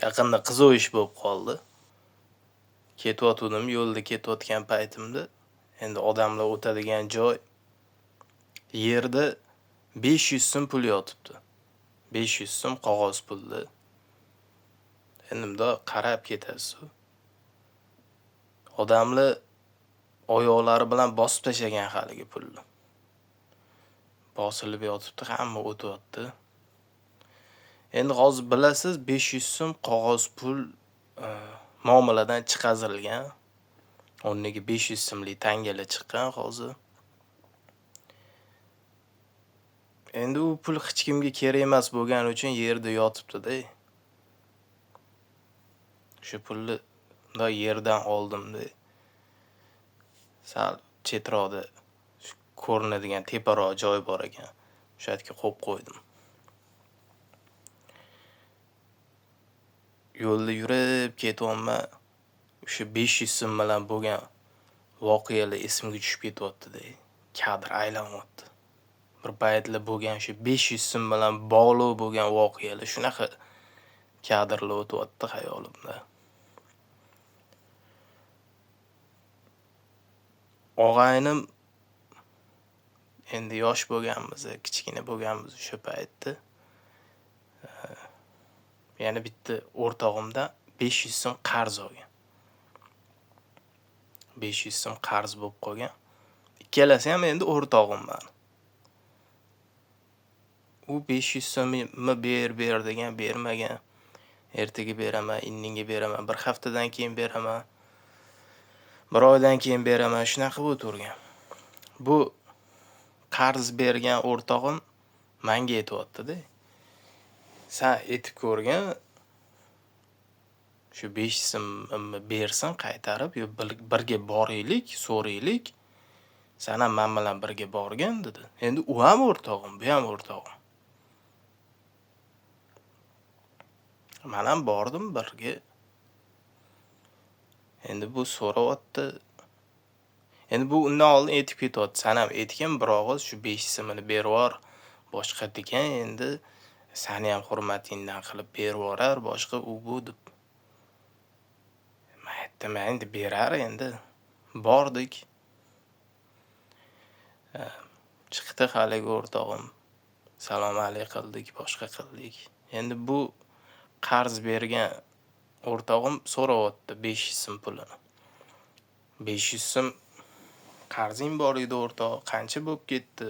Yaqinda qizuv ish bo'lib qoldi. Ketayotgandim, yo'lda ketayotgan paytimda endi odamlar o'tadigan joy yerda 500 so'm pul yotibdi. 500 so'm qog'oz puldi. Endi bundoq qarab ketasiz. Odamlar oyoqlari bilan bosib tashagan haligi pulni. Bosilib yotibdi, hamma o'tyapti. Endi hozir bilasiz 500 so'm qog'oz pul muomaladan chiqarilgan. O'rniga 500 so'mlik tangalar chiqqan hozir. Endi u pul hech kimga kerak emas bo'lgani uchun yerda yotibdi-da. Shu pulni da yerdan oldim-da. Sal chetroqda ko'rinadigan teparoq joy bor ekan. O'sha yerga qo'yib qo'ydim. Yo'lda yurib ketyapman. O'sha 500 so'm bilan bo'lgan voqealar esimga tushib ketyapti-da. Kadr aylanyapti. Bir paytlar bo'lgan shu 500 so'm bilan bog'liq bo'lgan voqealar shunaqa kadrlar o'tyapti xayolimda. Og'aynim endi yosh bo'lganmiz, kichkina bo'lganmiz o'sha paytda. Yana bitta o'rtog'imdan 500 so'm qarz olgan. 500 so'm qarz bo'lib qolgan. Ikkalasi ham endi o'rtog'im meni. U 500 so'mni ber degan bermagan. Ertaga beraman, indinga beraman, bir haftadan keyin beraman. Bir oydan keyin beraman, shunaqa o'tirgan. Bu qarz bergan o'rtog'im menga aytayapti-da. Sen aytib ko'rgan, shu 500 so'mni bersin qaytarib, yo birga boraylik, so'raylik. Sen ham men bilan birga borgan dedi. Endi u ham o'rtog'im, bu ham o'rtog'im. Men ham bordim birga. Endi bu so'rayapti. Endi bu undan oldin aytib ketyapti. Sen ham aytgan bir og'iz shu 500 so'mni berib yubor. Boshqa degan endi seni ham hurmatingdan qilib berib yuborar, boshqa u bu deb. Men aytdim, endi berar endi. Bordik. Chiqdi haligi o'rtog'im. Salom alaykum qildik, boshqa qildik. Endi bu qarz bergan o'rtog'im so'rayapti 500 so'm pulini. 500 so'm qarzing bor edi o'rtoq, qancha bo'lib ketdi?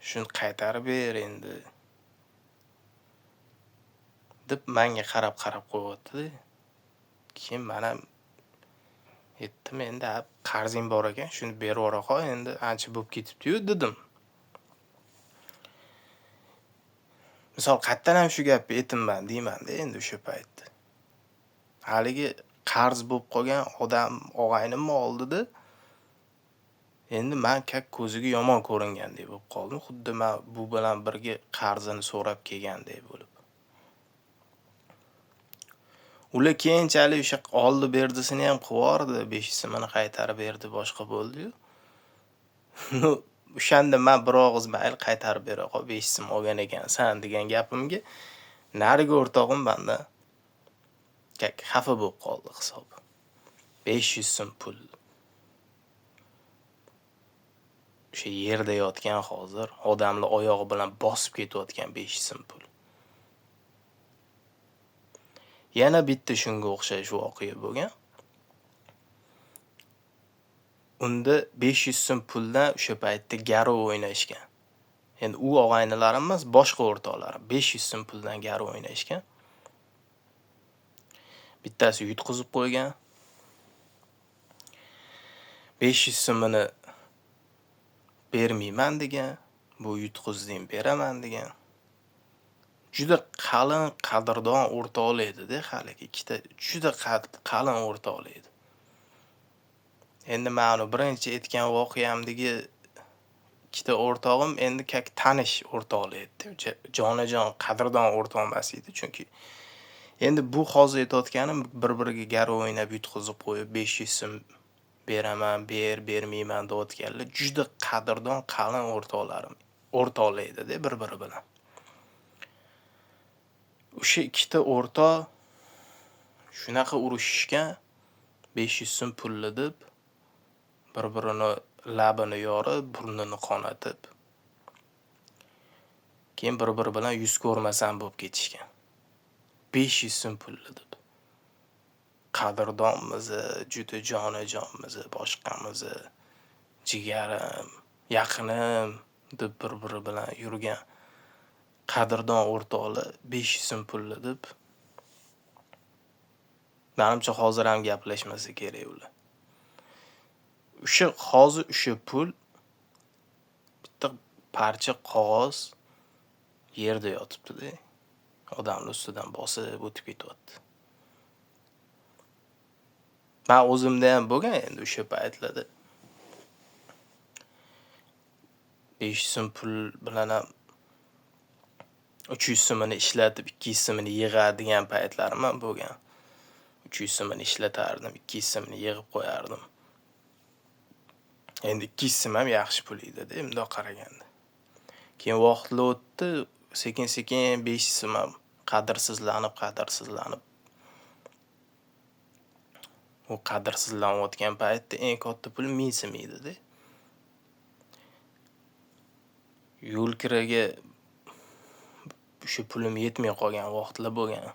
Shuni qaytarib ber endi. Deb menga qarab qo'yapti-da. Keyin men ham aytdim, endi qarzing bor ekan, shuni berib yubora qol, endi ancha bo'lib ketibdi-yu dedim. Misol qayerdan ham shu gapni aytibman deyman-da endi o'sha paytda. Haligi qarz bo'lib qolgan odam og'aynimni oldida endi men ko'ziga yomon ko'ringandek bo'lib qoldim. Xuddi men bu bilan birga qarzini so'rab kelgandek bo'lib. Ular keyinchalik o'sha oldi berdisini ham qivordi, 500 so'mini qaytarib berdi, boshqa bo'ldi-yu. O'shanda men bir og'iz mayli qaytarib bera qol, 500 so'm olgan ekansan degan gapimga nariga o'rtog'im mendan xafa bo'lib qoldi hisob. 500 so'm pul. O'sha yerda yotgan hozir odamlar oyog'i bilan bosib ketayotgan 500 so'm pul. Yana bitta shunga o'xshash voqea bo'lgan. Unda 500 so'm puldan o'sha paytda garov o'ynashgan. Endi u og'aynilarim emas, boshqa o'rtoqlarim 500 so'm puldan garov o'ynashgan. Bittasi yutqizib qo'ygan. 500 so'mini bermayman degan, bu yutqizding beraman degan. Juda qalin qadrdon o'rtoqlar edi-da, haligi ikkita juda qalin o'rtoqlar edi. Endi men uni birinchi aytgan voqeamdagi ikkita o'rtog'im endi tanish o'rtoqlar edi. Jonajon qadrdon o'rtoq emas edi, chunki endi bu hozir aytayotganim bir-biriga garov o'ynab yutqizib qo'yib 500 so'm beraman, bermayman deyotganlar juda qadrdon qalin o'rtoqlar edi-da bir-biri bilan. O'sha ikkita o'rtoq Shunaqa urushishgan 500 so'm pulli deb bir-birini labini yorib, burnini qonatib. Keyin bir-biri bilan yuz ko'rmasam bo'lib ketishgan. 500 so'm pulli deb. Qadrdonmiz, juda jonajonmiz, boshqamiz, jigarim, yaqinim deb bir-biri bilan yurgan qadrdon o'rtoqlar 500 so'm pulli deb. Menimcha hozir ham gaplashmasa kerak ular. Hozir o'sha pul bitta parcha qog'oz yerda yotibdi-da. Odamlar ustidan bosib o'tib ketyapti. Men o'zimda ham bo'lgan endi o'sha paytlarda 500 so'm pul bilan ham 300 so'mini ishlatib 200 so'mini yig'adigan paytlarim ham bo'lgan. 300 so'mini ishlatardim, 200 so'mini yig'ib qo'yardim. Endi 200 so'm ham yaxshi pul edi-da, bundoq qaraganda. Keyin vaqtlar o'tdi, sekin-sekin 500 so'm ham qadrsizlanib. U qadrsizlanayotgan paytda eng katta pul 1000 so'm edi-da. Yo'l kiraga shu pulim yetmay qolgan vaqtlar bo'lgan.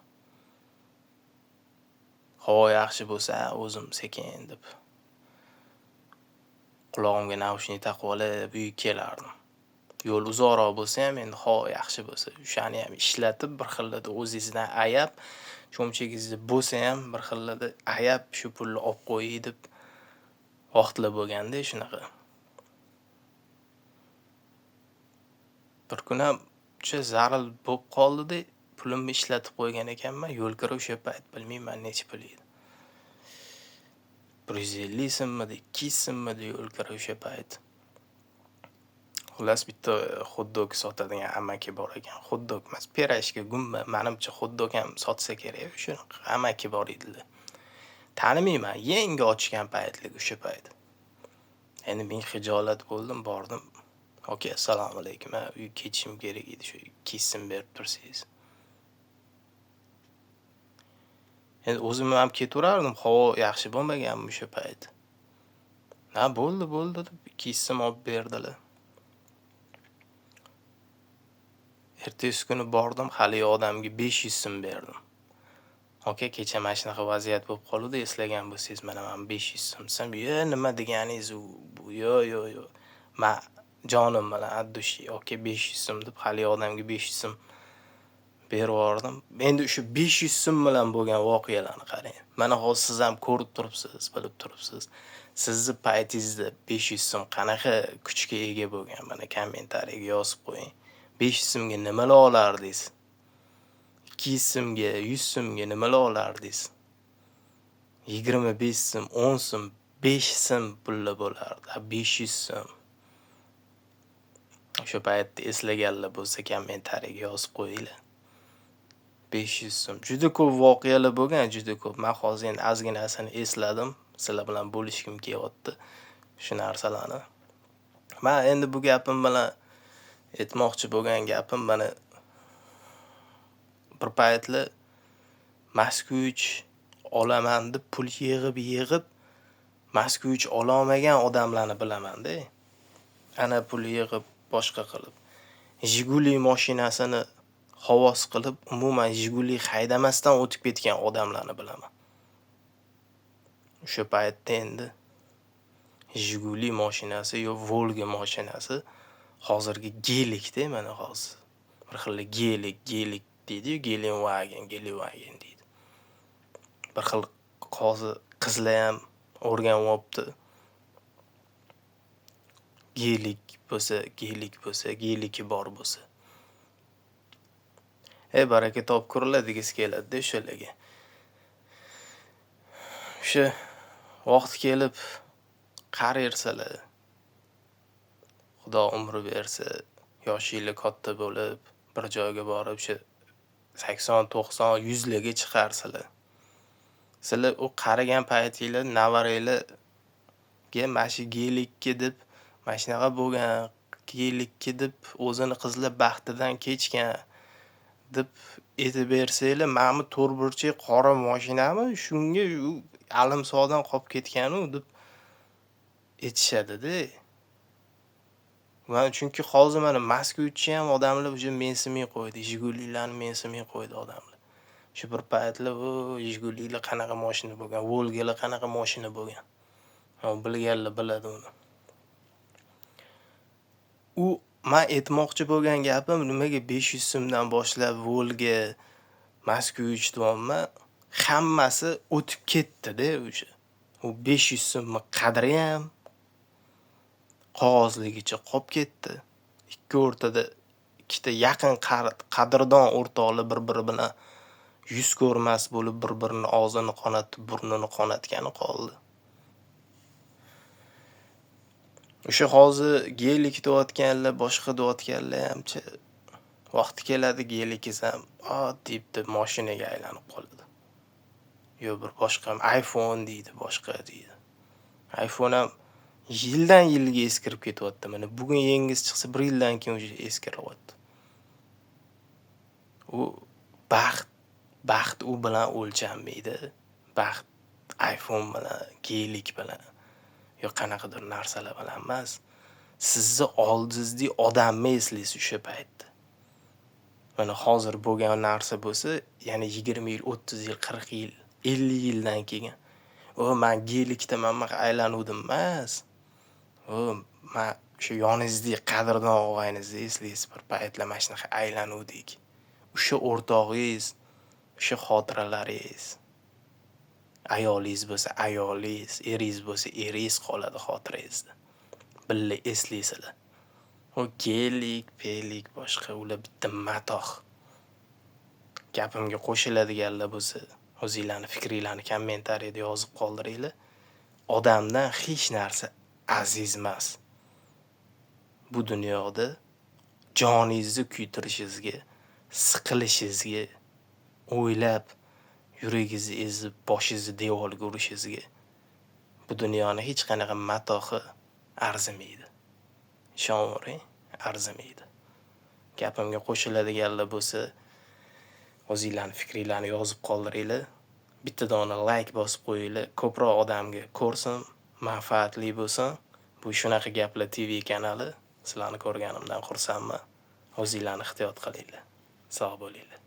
Havo yaxshi bo'lsa, o'zim sekin deb qulog'imga naushnik taqib olib uyga kelardim. Yo'l uzoqroq bo'lsa ham, endi havo yaxshi bo'lsa, o'shani ham ishlatib bir xillarda o'zingizdan ayab, cho'mchagingizda bo'lsa ham bir xillarda ayab shu pulni olib qo'ying deb vaqtlar bo'lganda shunaqa. Bir kun ham o'sha zaril bo'lib qoldi-da, pulimni ishlatib qo'ygan ekanman. Yo'l kira o'sha payt bilmayman necha pul edi. 150 so'mmidi, 200 so'mmidi yo'l kira o'sha payt. Xullas bitta hot-dog sotadigan amaki bor ekan. Hot-dog emas, pirashka, gumba, menimcha hot-dog ham sotsa kerak. Shu amaki bor edilar. Tanimayman, yangi ochgan paytlik o'sha payt. Endi men xijolat bo'ldim, bordim. Aka, assalomu alaykum. Uyga ketishim kerak edi, shu 200 so'm berib tursangiz. Endi o'zim ham ketaverardim, havo yaxshi bo'lmaganmi o'sha payt. Bo'ldi deb 200 so'm olib berdilar. Ertasi kuni bordim, hali odamga 500 so'm berdim. Aka, kecha mana shunaqa vaziyat bo'lib qoldi, eslagan bo'lsangiz, mana men 500 so'm. Nima deganingiz bu? Yo'q. Men jonim bilan addushi, aka 500 so'm deb hali odamga 500 so'm berib yubordim. Endi o'sha 500 so'm bilan bo'lgan voqealarni qarang. Mana hozir siz ham ko'rib turibsiz, bilib turibsiz. Sizni paytingizda 500 so'm qanaqa kuchga ega bo'lgan? Mana kommentariyaga yozib qo'ying. 500 so'mga nimalar olardingiz? 200 so'mga, 100 so'mga nimalar olardingiz? 25 so'm, 10 so'm, 5 so'm pullar bo'lardi. 500 so'm. O'sha paytda eslaganlar bo'lsa kommentariyaga yozib qo'yinglar. 500 so'm. Juda ko'p voqealar bo'lgan, juda ko'p. Men hozir endi ozginasini esladim. Sizlar bilan bo'lishkim kelyapti shu narsalarni. Men endi bu gapim bilan aytmoqchi bo'lgan gapim mana bir paytlar Moskvich olaman deb pul yig'ib Moskvich ololmagan odamlarni bilaman-da. Ana pul yig'ib boshqa qilib Jiguli mashinasini havos qilib umuman Jiguli haydamasdan o'tib ketgan odamlarni bilaman. O'sha paytda endi Jiguli mashinasi yo Volga mashinasi hozirgi gelikda mana hozir. Bir xil gelik deydi-yu, Gelenwagen deydi. Bir xil hozir qizlar ham o'rganyapti. Geliki bor bo'lsa. Baraka topkurlar degisi keladi-da o'shalarga. O'sha vaqt kelib qarayirsalar, Xudo umri bersa, yoshinglar katta bo'lib, bir joyga borib, o'sha 80, 90, 100 larga chiqarsalar. Sizlar u qarigan paytinglar navaranglarga mashi gelikki deb, mashinaga bo'lgan gelikki deb o'zini qizlar baxtidan kechgan deb aytib bersanglar, mana bu to'rtburchak qora mashinami, shunga u Alimsodan qolib ketgan-u deb aytishadi-da. Chunki hozir mana Moskvich ham odamlar uje mensimay qo'ydi. Jigulilarni mensimay qo'ydi odamlar. Shu bir paytlar Jigulilar qanaqa mashina bo'lgan, Volgalar qanaqa mashina bo'lgan. Bilganlar biladi uni. Men aytmoqchi bo'lgan gapim, nimaga 500 so'mdan boshlab Volga, Moskvich deyapman, hammasi o'tib ketdi-da o'sha. U 500 so'mni qadri ham qog'ozligicha qolib ketdi. Ikki o'rtada ikkita yaqin qadrdon o'rtoqlar bir-biri bilan yuz ko'rmas bo'lib, bir-birini og'zini qonatib, burnini qonatgani qoldi. O'sha hozir gelik deyotganlar, boshqa deyotganlar hamcha vaqti keladi, gelikingiz ham debdi mashinaga aylanib qoladi. Yo bir boshqa iPhone deydi, boshqa deydi. iPhone ham yildan yilga eskirib ketyapti. Mana bugun yangisi chiqsa, 1 yildan keyin o'sha eskiryapti. U baxt u bilan o'lchanmaydi. Baxt iPhone bilan, gelik bilan yo qanaqadir narsalar bilan emas. Sizni oldingizdagi odamni eslaysiz o'sha paytda. Mana hozir bo'lgan narsa bo'lsa, yana 20 yil, 30 yil, 40 yil, 50 yildan keyin men gelikda mana aylanuvdim emas. Men shu yoningizdagi qadrdon og'aynizni eslaysiz, bir paytlar mana shunaqa aylanuvdik. O'sha o'rtog'ingiz, o'sha xotiralaringiz. Ayolingiz bo'lsa ayolingiz, eringiz bo'lsa eringiz qoladi xotirangizda. Billa eslaysizlar. O gelik, pelik boshqa ular bitta matoh. Gapimga qo'shiladiganlar bo'lsa, o'zingizlarning fikringizni kommentariyada yozib qoldiringlar. Odamdan hech narsa aziz emas. Bu dunyoda joningizni kuytirishingizga, siqilishingizga, o'ylab yuragingizni ezib, boshingizni devorga urishingizga bu dunyoning hech qanaqa matohi arzimaydi. Ishonavering, arzimaydi. Gapimga qo'shiladiganlar bo'lsa, o'zingizlarning fikringizni yozib qoldiringlar. Bitta dona like bosib qo'yinglar. Ko'proq odamga ko'rsin, manfaatli bo'lsin. Bu shunaqa gaplar TV kanali. Sizlarni ko'rganimdan xursandman. O'zingizlarni ehtiyot qilinglar. Sog' bo'linglar.